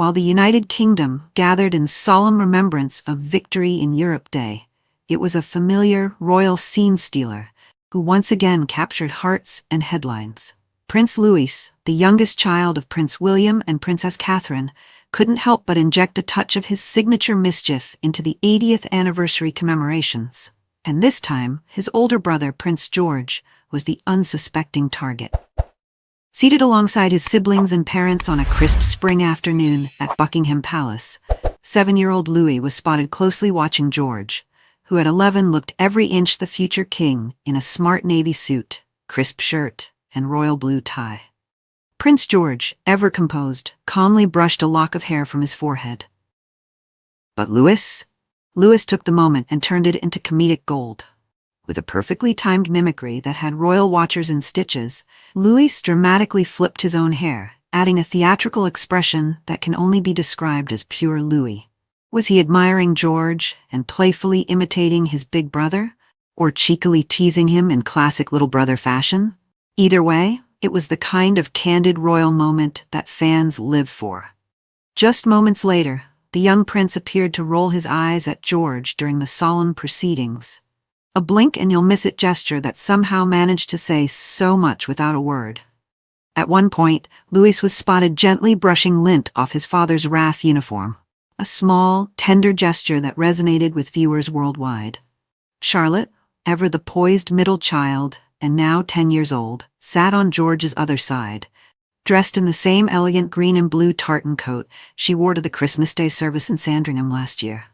while the United Kingdom gathered in solemn remembrance of Victory in Europe Day. It was a familiar royal scene-stealer who once again captured hearts and headlines. Prince Louis, the youngest child of Prince William and Princess Catherine, couldn't help but inject a touch of his signature mischief into the 80th anniversary commemorations. And this time, his older brother, Prince George, was the unsuspecting target. Seated alongside his siblings and parents on a crisp spring afternoon at Buckingham Palace, 7-year-old Louis was spotted closely watching George, who at 11 looked every inch the future king in a smart navy suit, crisp shirt, and royal blue tie. Prince George, ever composed, calmly brushed a lock of hair from his forehead. But Louis took the moment and turned it into comedic gold. With a perfectly timed mimicry that had royal watchers in stitches, Louis dramatically flipped his own hair, adding a theatrical expression that can only be described as pure Louis. Was he admiring George and playfully imitating his big brother, or cheekily teasing him in classic little brother fashion? Either way, it was the kind of candid royal moment that fans live for. Just moments later, the young prince appeared to roll his eyes at George during the solemn proceedings. A blink and you'll miss it gesture that somehow managed to say so much without a word. At one point, Louis was spotted gently brushing lint off his father's RAF uniform, a small, tender gesture that resonated with viewers worldwide. Charlotte, ever the poised middle child, and now 10 years old, sat on George's other side. Dressed in the same elegant green and blue tartan coat she wore to the Christmas Day service in Sandringham last year.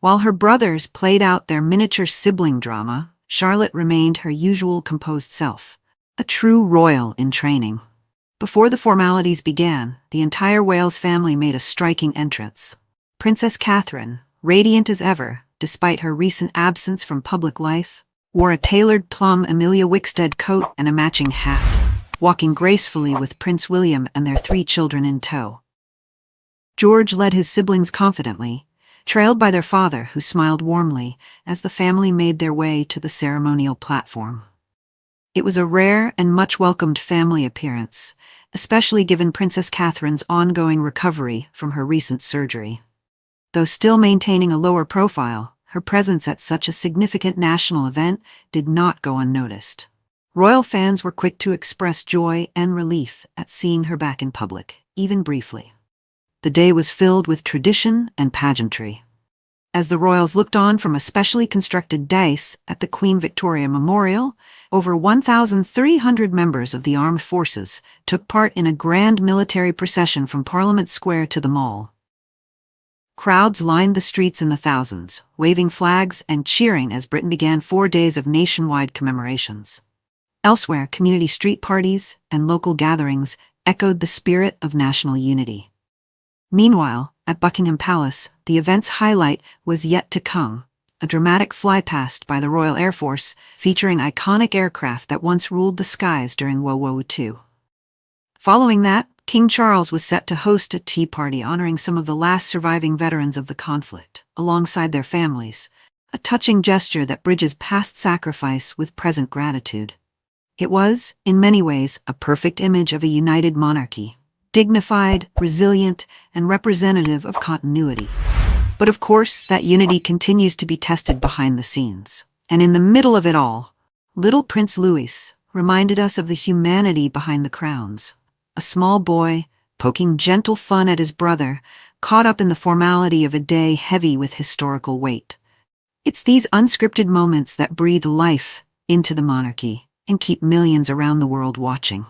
While her brothers played out their miniature sibling drama, Charlotte remained her usual composed self, a true royal in training. Before the formalities began, the entire Wales family made a striking entrance. Princess Catherine, radiant as ever, despite her recent absence from public life, wore a tailored plum Amelia Wickstead coat and a matching hat, walking gracefully with Prince William and their 3 children in tow. George led his siblings confidently, trailed by their father, who smiled warmly as the family made their way to the ceremonial platform. It was a rare and much-welcomed family appearance, especially given Princess Catherine's ongoing recovery from her recent surgery. Though still maintaining a lower profile, her presence at such a significant national event did not go unnoticed. Royal fans were quick to express joy and relief at seeing her back in public, even briefly. The day was filled with tradition and pageantry. As the royals looked on from a specially constructed dais at the Queen Victoria Memorial, over 1,300 members of the armed forces took part in a grand military procession from Parliament Square to the Mall. Crowds lined the streets in the thousands, waving flags and cheering as Britain began 4 days of nationwide commemorations. Elsewhere, community street parties and local gatherings echoed the spirit of national unity. Meanwhile, at Buckingham Palace, the event's highlight was yet to come, a dramatic flypast by the Royal Air Force featuring iconic aircraft that once ruled the skies during World War II. Following that, King Charles was set to host a tea party honoring some of the last surviving veterans of the conflict, alongside their families, a touching gesture that bridges past sacrifice with present gratitude. It was, in many ways, a perfect image of a united monarchy, dignified, resilient, and representative of continuity. But of course, that unity continues to be tested behind the scenes. And in the middle of it all, little Prince Louis reminded us of the humanity behind the crowns. A small boy, poking gentle fun at his brother, caught up in the formality of a day heavy with historical weight. It's these unscripted moments that breathe life into the monarchy and keep millions around the world watching.